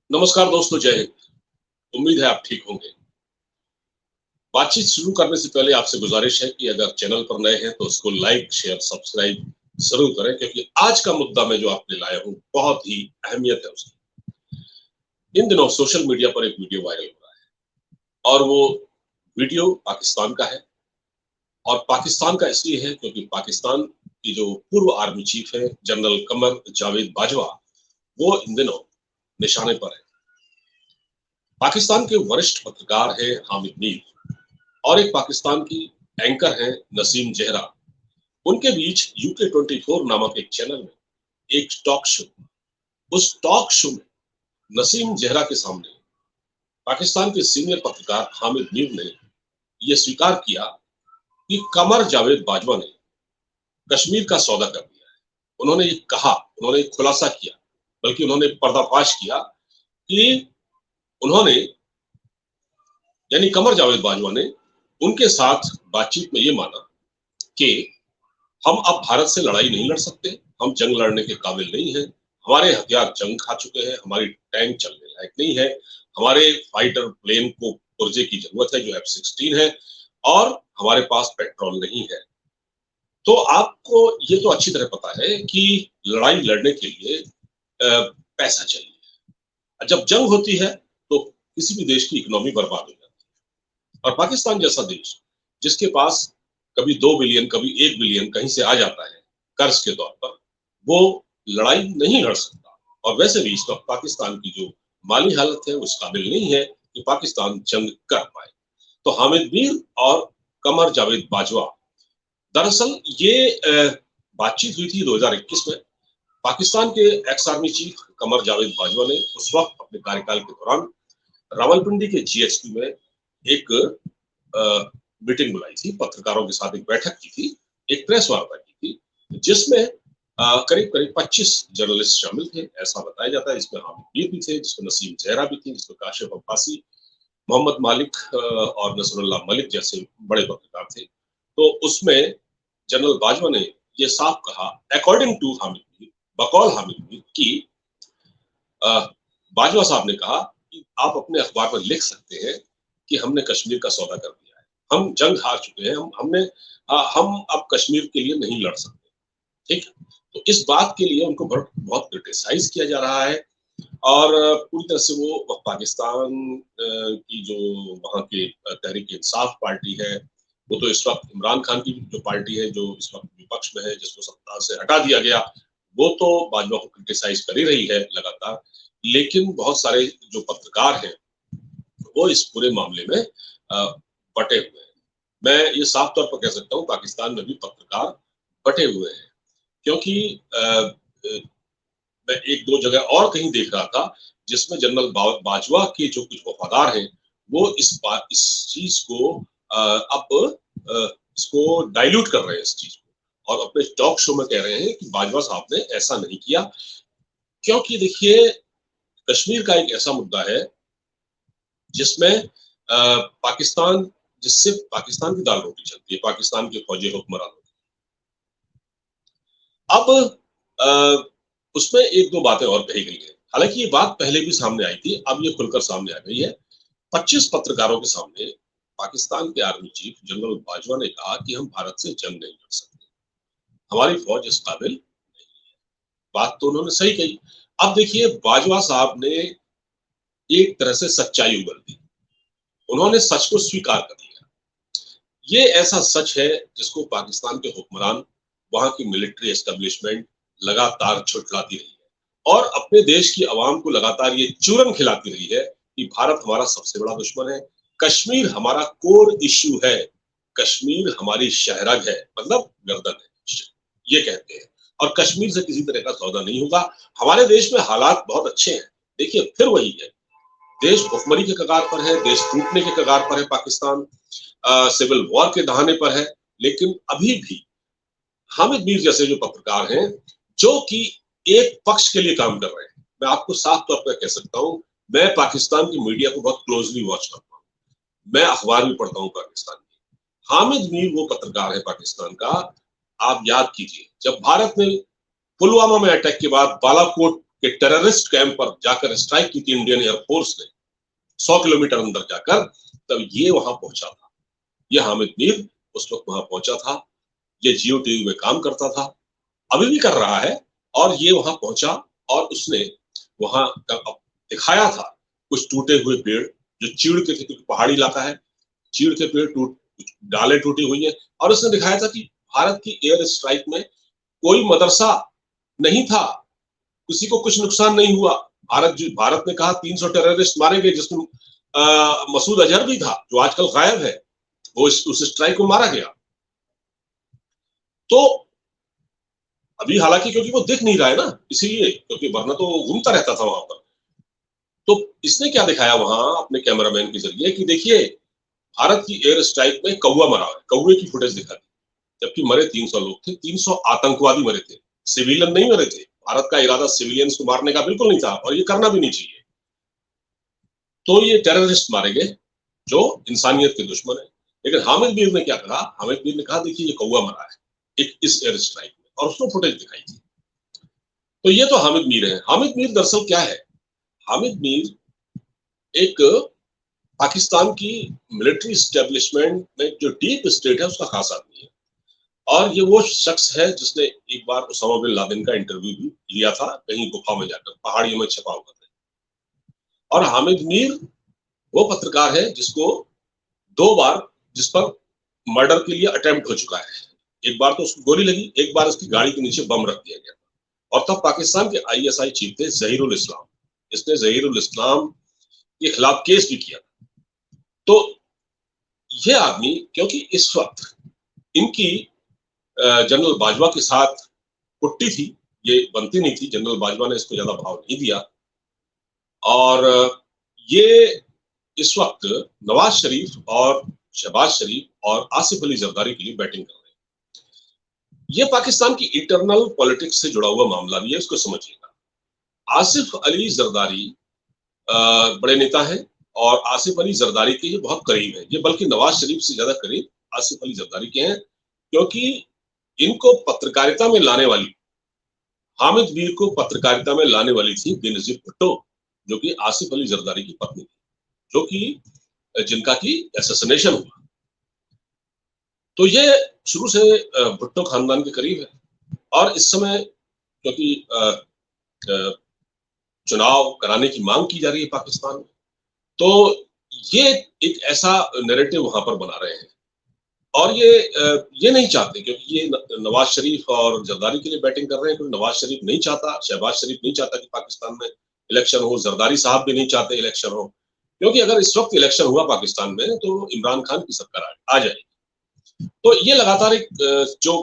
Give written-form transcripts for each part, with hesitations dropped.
नमस्कार दोस्तों, जय हिंद। उम्मीद है आप ठीक होंगे। बातचीत शुरू करने से पहले आपसे गुजारिश है कि अगर चैनल पर नए हैं तो उसको लाइक, शेयर, सब्सक्राइब ज़रूर करें क्योंकि आज का मुद्दा मैं जो आपके लिए लाया हूँ, बहुत ही अहमियत है उसकी। इन दिनों सोशल मीडिया पर एक वीडियो वायरल हो रहा है और वो वीडियो पाकिस्तान का है और पाकिस्तान का इसलिए है क्योंकि पाकिस्तान की जो पूर्व आर्मी चीफ है, जनरल कमर जावेद बाजवा, वो इन दिनों निशाने पर है। पाकिस्तान के वरिष्ठ पत्रकार हैं हामिद मीर और एक पाकिस्तान की एंकर हैं नसीम जहरा। उनके बीच यूके 24 नामक एक चैनल में एक टॉक शो। उस टॉक शो में नसीम जहरा के सामने पाकिस्तान के सीनियर पत्रकार हामिद मीर ने यह स्वीकार किया कि कमर जावेद बाजवा ने कश्मीर का सौदा कर दिया है। उन्होंने ये कहा, उन्होंने खुलासा किया, बल्कि उन्होंने पर्दाफाश किया कि उन्होंने यानी कमर जावेद बाजवा ने उनके साथ बातचीत में ये माना कि हम अब भारत से लड़ाई नहीं लड़ सकते, हम जंग लड़ने के काबिल नहीं हैं, हमारे हथियार जंग खा चुके हैं, हमारी टैंक चलने लायक नहीं है, हमारे फाइटर प्लेन को पुर्जे की जरूरत है जो F-16 है और हमारे पास पेट्रोल नहीं है। तो आपको ये तो अच्छी तरह पता है कि लड़ाई लड़ने के लिए पैसा चाहिए। जब जंग होती है तो किसी भी देश की इकोनॉमी बर्बाद हो जाती है और पाकिस्तान जैसा देश जिसके पास कभी 2 बिलियन कभी 1 बिलियन कहीं से आ जाता है कर्ज के तौर पर, वो लड़ाई नहीं लड़ सकता। और वैसे भी इस वक्त पाकिस्तान की जो माली हालत है उस काबिल नहीं है कि पाकिस्तान जंग कर पाए। तो हामिद मीर और कमर जावेद बाजवा, दरअसल ये बातचीत हुई थी 2021 में। पाकिस्तान के ex army chief Qamar Javed Bajwa ने उस वक्त अपने कार्यकाल के दौरान रावलपिंडी के GHQ में एक मीटिंग बुलाई थी, पत्रकारों के साथ एक बैठक की थी, एक प्रेस वार्ता की थी, जिसमें करीब करीब 25 जर्नलिस्ट शामिल थे, ऐसा बताया जाता है। इसमें हामिद मीर भी थे, जिसमें नसीम जहरा भी थी, जिसमें काशिफ अब्बासी, मोहम्मद मालिक और नसरुल्लाह मलिक जैसे बड़े पत्रकार थे। तो उसमें जनरल बाजवा ने ये साफ कहा, अकॉर्डिंग टू हामिद मीर, बकौल हामिद मीर, कि बाजवा साहब ने कहा कि आप अपने अखबार में लिख सकते हैं कि हमने कश्मीर का सौदा कर दिया है, हम जंग हार चुके हैं, हम अब कश्मीर के लिए नहीं लड़ सकते। ठीक है? तो इस बात के लिए उनको बहुत क्रिटिसाइज किया जा रहा है और पूरी तरह से वो पाकिस्तान की जो वहाँ की तहरीक इंसाफ पार्टी है, वो तो इस वक्त इमरान खान की जो पार्टी है जो इस वक्त विपक्ष में है, जिसको सत्ता से हटा दिया गया, वो तो बाजवा को क्रिटिसाइज कर ही रही है लगातार। लेकिन बहुत सारे जो पत्रकार हैं वो इस पूरे मामले में बटे हुए हैं। मैं ये साफ तौर पर कह सकता हूँ पाकिस्तान में भी पत्रकार बटे हुए हैं, क्योंकि मैं एक दो जगह और कहीं देख रहा था जिसमें जनरल बाजवा के जो कुछ वफादार हैं वो इस चीज को अब इसको डाइल्यूट कर रहे हैं इस चीज को, और अपने टॉक शो में कह रहे हैं कि बाजवा साहब ने ऐसा नहीं किया। क्योंकि देखिए, कश्मीर का एक ऐसा मुद्दा है जिसमें पाकिस्तान जिससे पाकिस्तान की दाल रोटी चलती है, पाकिस्तान के फौजी हुक्मरान। अब उसमें एक दो बातें और कही गई है, हालांकि ये बात पहले भी सामने आई थी, अब ये खुलकर सामने आ गई है। 25 पत्रकारों के सामने पाकिस्तान के आर्मी चीफ जनरल बाजवा ने कहा कि हम भारत से जंग नहीं लड़ सकते, हमारी फौज इस काबिल नहीं है। बात तो उन्होंने सही कही। अब देखिए, बाजवा साहब ने एक तरह से सच्चाई उगल दी, उन्होंने सच को स्वीकार कर लिया। ये ऐसा सच है जिसको पाकिस्तान के हुक्मरान, वहां की मिलिट्री एस्टेब्लिशमेंट लगातार छुटलाती रही है और अपने देश की आवाम को लगातार ये चूरन खिलाती रही है कि भारत हमारा सबसे बड़ा दुश्मन है, कश्मीर हमारा कोर इश्यू है, कश्मीर हमारी शहरग है, मतलब गर्दन है, ये कहते हैं। और कश्मीर से किसी तरह का सौदा नहीं होगा। हमारे देश में हालात बहुत अच्छे हैं। देखिए, फिर वही है, देश भुखमरी के कगार पर है, देश टूटने के कगार पर है, पाकिस्तान सिविल वॉर के दहाने पर है। लेकिन अभी भी हामिद मीर जैसे जो पत्रकार हैं जो कि एक पक्ष के लिए काम कर रहे हैं, मैं आपको साफ तौर पर कह सकता हूं, मैं पाकिस्तान की मीडिया को बहुत क्लोजली वॉच करता हूं, मैं अखबार भी पढ़ता हूं पाकिस्तान की। हामिद मीर वो पत्रकार है पाकिस्तान का, आप याद कीजिए जब भारत ने पुलवामा में अटैक के बाद बालाकोट कि टेररिस्ट कैंप पर जाकर स्ट्राइक की थी इंडियन एयरफोर्स ने 100 किलोमीटर अंदर जाकर, तब ये वहां पहुंचा था। ये हामिद मीर उस वक्त वहां पहुंचा था। ये जियो टीवी में काम करता था, अभी भी कर रहा है। और ये वहां पहुंचा और उसने वहां दिखाया था कुछ टूटे हुए पेड़ जो चीड़ के थे, क्योंकि पहाड़ी इलाका है, चीड़ के पेड़ टूट, डालें टूटी हुई है। और उसने दिखाया था कि भारत की एयर स्ट्राइक में कोई मदरसा नहीं था, किसी को कुछ नुकसान नहीं हुआ। भारत ने कहा 300 टेररिस्ट मारे गए, जिसमें मसूद अजहर भी था जो आजकल गायब है, वो उस स्ट्राइक को मारा गया। तो अभी हालांकि क्योंकि वो दिख नहीं रहा है ना, इसीलिए, क्योंकि वरना तो घूमता रहता था वहां पर। तो इसने क्या दिखाया वहां अपने कैमरामैन के जरिए कि देखिए भारत की एयर स्ट्राइक में कौवा मरा है, कौवे की फुटेज दिखा दी, जबकि मरे 300 लोग थे, 300 आतंकवादी मरे थे, सिविलियन नहीं मरे थे। भारत का इरादा सिविलियंस को मारने का बिल्कुल नहीं था, और ये करना भी नहीं चाहिए। तो ये टेररिस्ट मारे गए जो इंसानियत के दुश्मन है। लेकिन हामिद मीर ने क्या कहा, हामिद मीर ने कहा देखिए ये कौवा मरा है एक इस एयर स्ट्राइक में, और उसने फुटेज दिखाई थी। तो ये तो हामिद मीर है। हामिद मीर दरअसल क्या है, हामिद मीर एक पाकिस्तान की मिलिट्री स्टैब्लिशमेंट में जो डीप स्टेट है उसका खास आदमी है। और ये वो शख्स है जिसने एक बार उसामा बिन लादेन का इंटरव्यू भी लिया था कहीं गुफा में जाकर, पहाड़ियों में छिपा हुआ था। और हामिद मीर वो पत्रकार है जिसको 2 बार, जिस पर मर्डर के लिए अटेम्प्ट हो चुका है। एक बार तो उसको गोली लगी, एक बार उसकी गाड़ी के नीचे बम रख दिया गया। और तब पाकिस्तान के आईएसआई चीफ थे जहीरुल इस्लाम। इसने जहीरुल इस्लाम के खिलाफ केस भी किया। तो ये आदमी, क्योंकि इस वक्त इनकी जनरल बाजवा के साथ कुट्टी थी, ये बनती नहीं थी, जनरल बाजवा ने इसको ज्यादा भाव नहीं दिया। और ये इस वक्त नवाज शरीफ और शहबाज शरीफ और आसिफ अली जरदारी के लिए बैटिंग कर रहे हैं। ये पाकिस्तान की इंटरनल पॉलिटिक्स से जुड़ा हुआ मामला भी है, इसको समझिएगा। आसिफ अली जरदारी बड़े नेता हैं, और आसिफ अली जरदारी के ये बहुत करीब है। ये बल्कि नवाज शरीफ से ज्यादा करीब आसिफ अली जरदारी के हैं, क्योंकि इनको पत्रकारिता में लाने वाली, हामिद मीर को पत्रकारिता में लाने वाली थी बेनजीर भुट्टो, जो कि आसिफ अली जरदारी की पत्नी थी, जो कि जिनका की असैसिनेशन हुआ। तो ये शुरू से भुट्टो खानदान के करीब है। और इस समय क्योंकि चुनाव कराने की मांग की जा रही है पाकिस्तान में, तो ये एक ऐसा नैरेटिव वहां पर बना रहे हैं। और ये नहीं चाहते, क्योंकि ये नवाज शरीफ और जरदारी के लिए बैटिंग कर रहे हैं, क्योंकि नवाज शरीफ नहीं चाहता, शहबाज शरीफ नहीं चाहता कि पाकिस्तान में इलेक्शन हो, जरदारी साहब भी नहीं चाहते इलेक्शन हो। क्योंकि अगर इस वक्त इलेक्शन हुआ पाकिस्तान में तो इमरान खान की सरकार आ जाएगी। तो ये लगातार एक जो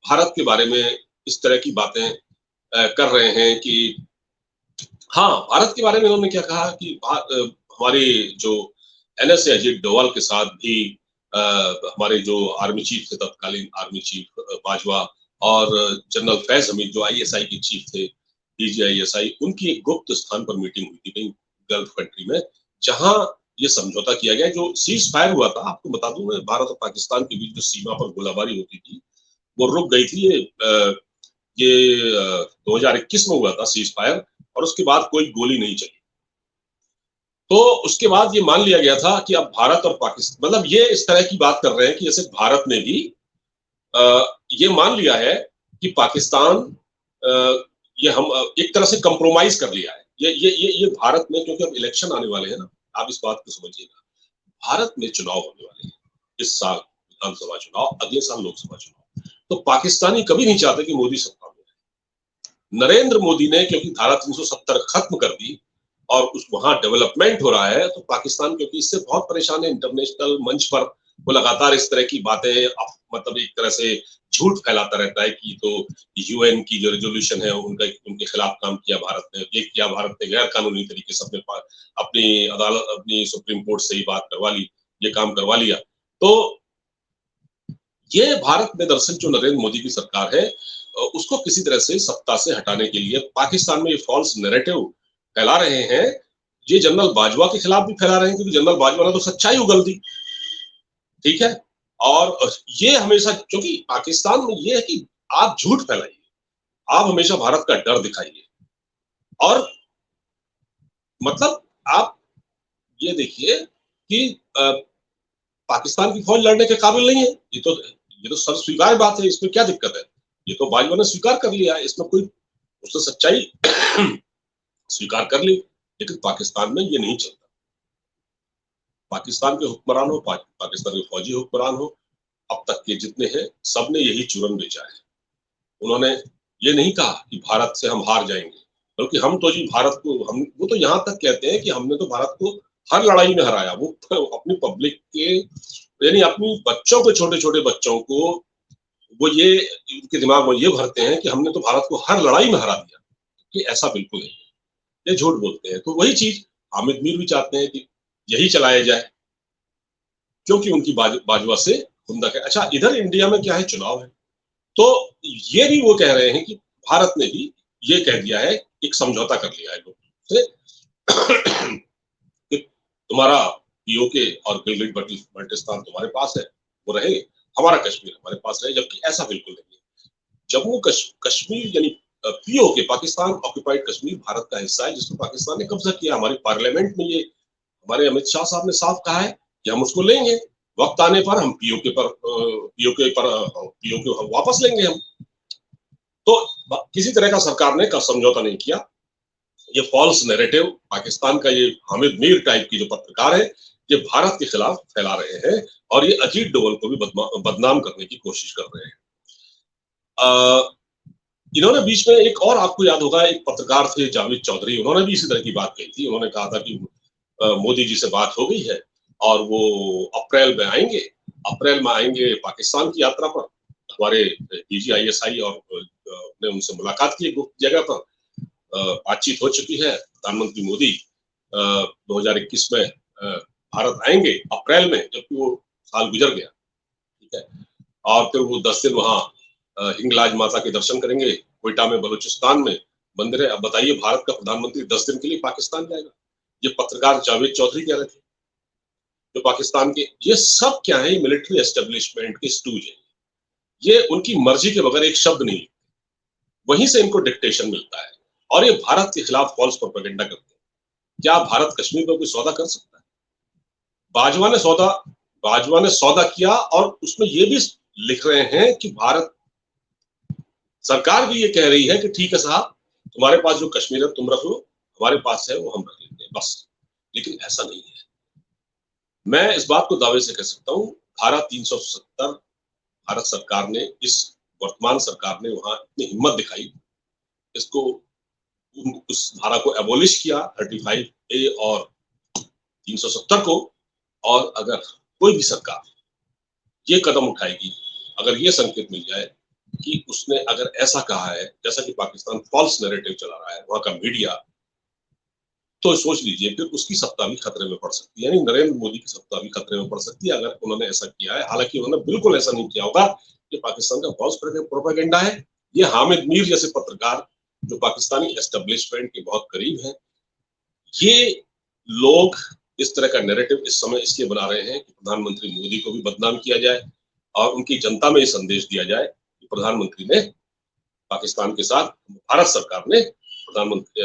भारत के बारे में इस तरह की बातें कर रहे हैं कि हाँ, भारत के बारे में उन्होंने क्या कहा कि हमारे जो एनएस अजीत डोवाल के साथ भी हमारे जो आर्मी चीफ थे, तत्कालीन आर्मी चीफ बाजवा, और जनरल फैज हमीद जो आईएसआई के चीफ थे, डीजीआईएसआई, उनकी एक गुप्त स्थान पर मीटिंग हुई थी कहीं गल्फ कंट्री में, जहां ये समझौता किया गया। जो सीज फायर हुआ था, आपको बता दूं मैं, भारत और पाकिस्तान के बीच जो सीमा पर गोलाबारी होती थी वो रुक गई थी। ये 2021 में हुआ था सीज फायर, और उसके बाद कोई गोली नहीं चली। तो उसके बाद ये मान लिया गया था कि अब भारत और पाकिस्तान, मतलब ये इस तरह की बात कर रहे हैं कि जैसे भारत ने भी ये मान लिया है कि पाकिस्तान ये हम एक तरह से कंप्रोमाइज कर लिया है। ये भारत में, क्योंकि अब इलेक्शन आने वाले हैं ना, आप इस बात को समझिएगा, भारत में चुनाव होने वाले हैं इस साल, विधानसभा चुनाव, अगले साल लोकसभा चुनाव। तो पाकिस्तानी कभी नहीं चाहते कि मोदी सत्ता में। नरेंद्र मोदी ने क्योंकि धारा 370 खत्म कर दी और उस वहां डेवलपमेंट हो रहा है, तो पाकिस्तान क्योंकि इससे बहुत परेशान है, इंटरनेशनल मंच पर वो लगातार इस तरह की बातें, मतलब एक तरह से झूठ फैलाता रहता है कि तो यूएन की जो रेजोल्यूशन है उनके खिलाफ काम किया भारत ने, ये किया भारत ने, गैर कानूनी तरीके से अपनी अदालत, अपनी सुप्रीम कोर्ट से ही बात करवा ली, ये काम करवा लिया। तो ये भारत में दरअसल जो नरेंद्र मोदी की सरकार है उसको किसी तरह से सत्ता से हटाने के लिए पाकिस्तान में ये फॉल्स नैरेटिव फैला रहे हैं। ये जनरल बाजवा के खिलाफ भी फैला रहे हैं, क्योंकि जनरल बाजवा ने तो सच्चाई उगल दी, ठीक है। और ये हमेशा, क्योंकि पाकिस्तान में ये है कि आप झूठ फैलाइए, आप हमेशा भारत का डर दिखाइए, और मतलब आप ये देखिए कि पाकिस्तान की फौज लड़ने के काबिल नहीं है। ये तो सर्व स्वीकार्य बात है, इसमें क्या दिक्कत है? ये तो बाजवा ने स्वीकार कर लिया है, इसमें कोई उसने सच्चाई स्वीकार कर ली। लेकिन पाकिस्तान में ये नहीं चलता। पाकिस्तान के हुक्मरान हो, पाकिस्तान के फौजी हुक्मरान हो, अब तक के जितने हैं सबने यही चूरन बेचा है। उन्होंने ये नहीं कहा कि भारत से हम हार जाएंगे, बल्कि हम तो जी भारत को हम वो तो यहाँ तक कहते हैं कि हमने तो भारत को हर लड़ाई में हराया। वो अपनी पब्लिक के यानी अपनी बच्चों को, छोटे छोटे बच्चों को वो ये उनके दिमाग में ये भरते हैं कि हमने तो भारत को हर लड़ाई में हरा दिया। कि ऐसा बिल्कुल नहीं, ये झूठ बोलते हैं। तो वही चीज हामिद मीर भी चाहते हैं कि यही चलाया जाए, क्योंकि उनकी बाजवा से खुंदक है। अच्छा, इधर इंडिया में क्या है, चुनाव है, तो ये भी वो कह रहे हैं कि भारत ने भी ये कह दिया है, एक समझौता कर लिया है लोग से कि तुम्हारा पीओके और गिलगिट बल्टिस्तान तुम्हारे पास है, वो रहे, हमारा कश्मीर हमारे पास रहे। जबकि ऐसा बिल्कुल नहीं है। जम्मू कश्मीर यानी पीओके, पाकिस्तान ऑक्युपाइड कश्मीर भारत का हिस्सा है, जिसको पाकिस्तान ने कब्जा किया। हमारी पार्लियामेंट में ये हमारे अमित शाह साहब ने साफ कहा है कि हम उसको लेंगे, वक्त आने पर हम पीओके हम वापस लेंगे हम। तो किसी तरह का सरकार ने का समझौता नहीं किया। ये फॉल्स नैरेटिव पाकिस्तान का, ये हामिद मीर टाइप की जो पत्रकार है, ये भारत के खिलाफ फैला रहे हैं और ये अजीत डोवल को भी बदनाम करने की कोशिश कर रहे हैं। इन्होंने बीच में एक और, आपको याद होगा, एक पत्रकार थे जावेद चौधरी, उन्होंने भी इसी तरह की बात कही थी। उन्होंने कहा था कि मोदी जी से बात हो गई है और वो अप्रैल में आएंगे, अप्रैल में आएंगे पाकिस्तान की यात्रा पर। हमारे DGISI और ने उनसे मुलाकात की एक जगह पर, बातचीत हो चुकी है। प्रधानमंत्री मोदी 2021 में भारत आएंगे अप्रैल में, जबकि वो साल गुजर गया, ठीक है। और फिर वो 10 दिन वहां हिंगलाज माता के दर्शन करेंगे क्वेटा में, बलूचिस्तान में मंदिर है। अब बताइए, भारत का प्रधानमंत्री 10 दिन के लिए पाकिस्तान जाएगा? ये पत्रकार जावेद चौधरी कह रहे थे, जो पाकिस्तान के। ये सब क्या है, मिलिट्री एस्टेब्लिशमेंट के स्टूज है। ये उनकी मर्जी के बगैर एक शब्द नहीं, वहीं से इनको डिक्टेशन मिलता है और ये भारत के खिलाफ फॉल्स प्रोपेगेंडा करते हैं। क्या भारत कश्मीर में कोई सौदा कर सकता है? बाजवा ने सौदा बाजवा ने सौदा किया, और उसमें ये भी लिख रहे हैं कि भारत सरकार भी ये कह रही है कि ठीक है साहब, तुम्हारे पास जो कश्मीर है तुम रख लो, हमारे पास है वो हम रख लेंगे, बस। लेकिन ऐसा नहीं है। मैं इस बात को दावे से कह सकता हूँ, धारा 370 भारत सरकार ने, इस वर्तमान सरकार ने वहां इतनी हिम्मत दिखाई, इसको उस धारा को एबोलिश किया, 35A और 370 को। और अगर कोई भी सरकार ये कदम उठाएगी, अगर ये संकेत मिल जाए कि उसने अगर ऐसा कहा है, जैसा कि पाकिस्तान फॉल्स नैरेटिव चला रहा है वहां का मीडिया, तो सोच लीजिए फिर उसकी सत्ता भी खतरे में पड़ सकती है। यानी नरेंद्र मोदी की सत्ता भी खतरे में पड़ सकती है अगर उन्होंने ऐसा किया है। हालांकि उन्होंने बिल्कुल ऐसा नहीं किया होगा। ये पाकिस्तान का फॉल्स प्रोपेगेंडा है। ये हामिद मीर जैसे पत्रकार, जो पाकिस्तानी एस्टेब्लिशमेंट के बहुत करीब हैं, ये लोग इस तरह का नैरेटिव इस समय इसलिए बना रहे हैं कि प्रधानमंत्री मोदी को भी बदनाम किया जाए और उनकी जनता में ये संदेश दिया जाए कि प्रधानमंत्री ने पाकिस्तान के साथ, भारत सरकार ने प्रधानमंत्री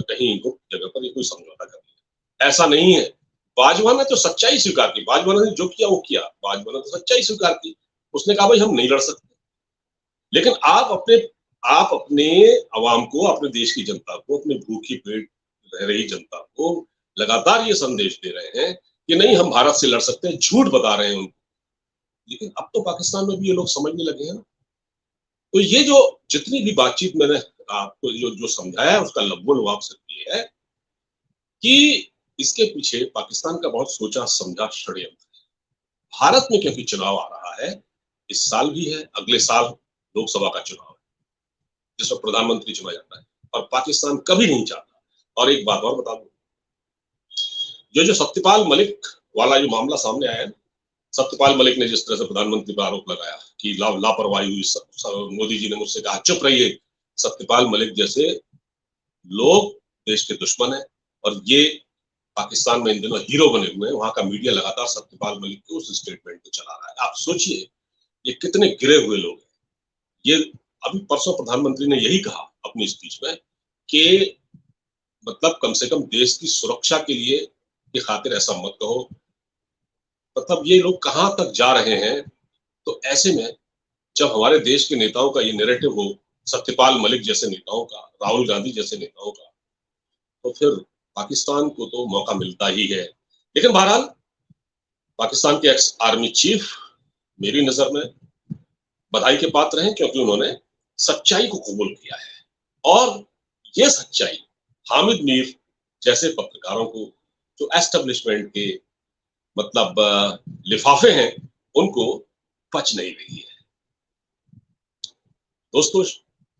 कहीं गुप्त जगह पर ये कोई समझौता कर लिया। ऐसा नहीं है। बाजवा ने तो सच्चाई स्वीकार की, बाजवा ने जो किया वो किया, बाजवा ने तो सच्चाई स्वीकार की। उसने कहा भाई हम नहीं लड़ सकते। लेकिन आप अपने अवाम को, अपने देश की जनता को, अपने भूखी पेट रह रही जनता को लगातार ये संदेश दे रहे हैं कि नहीं हम भारत से लड़ सकते हैं, झूठ बता रहे हैं उनको। लेकिन अब तो पाकिस्तान में भी ये लोग समझने लगे हैं ना। तो ये जो जितनी भी बातचीत मैंने आपको जो जो समझाया है, उसका लब्बो लुआब सिर्फ ये है कि इसके पीछे पाकिस्तान का बहुत सोचा समझा षड्यंत्र है। भारत में क्योंकि चुनाव आ रहा है, इस साल भी है, अगले साल लोकसभा का चुनाव है, जिसमें प्रधानमंत्री चुना जाता है, और पाकिस्तान कभी नहीं चाहता। और एक बात और बता दूं, जो सत्यपाल मलिक वाला जो मामला सामने आया है, सत्यपाल मलिक ने जिस तरह से प्रधानमंत्री पर आरोप लगाया कि लापरवाही हुई, मोदी जी ने मुझसे कहा चुप रहिए। सत्यपाल मलिक जैसे लोग देश के दुश्मन है, और ये पाकिस्तान में इन दिनों हीरो बने हुए हैं। वहां का मीडिया लगातार सत्यपाल मलिक के उस स्टेटमेंट को चला रहा है। आप सोचिए ये कितने गिरे हुए लोग हैं। ये अभी परसों प्रधानमंत्री ने यही कहा अपनी स्पीच में कि मतलब कम से कम देश की सुरक्षा के लिए की खातिर ऐसा मत कहो। मतलब ये लोग कहाँ तक जा रहे हैं। तो ऐसे में जब हमारे देश के नेताओं का ये नैरेटिव हो, सत्यपाल मलिक जैसे नेताओं का, राहुल गांधी जैसे नेताओं का, तो फिर पाकिस्तान को तो मौका मिलता ही है। लेकिन बहरहाल पाकिस्तान के एक्स आर्मी चीफ मेरी नजर में बधाई के पात्र हैं, क्योंकि उन्होंने सच्चाई को कबूल किया है। और ये सच्चाई हामिद मीर जैसे पत्रकारों को, जो एस्टेब्लिशमेंट के मतलब लिफाफे हैं, उनको पच नहीं रही है। दोस्तों,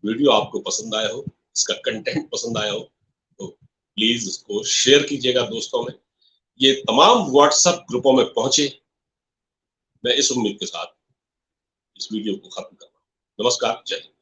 वीडियो आपको पसंद आया हो, इसका कंटेंट पसंद आया हो, तो प्लीज इसको शेयर कीजिएगा दोस्तों में। ये तमाम व्हाट्सएप ग्रुपों में पहुंचे। मैं इस उम्मीद के साथ इस वीडियो को खत्म कर रहा हूं। नमस्कार, जय हिंद।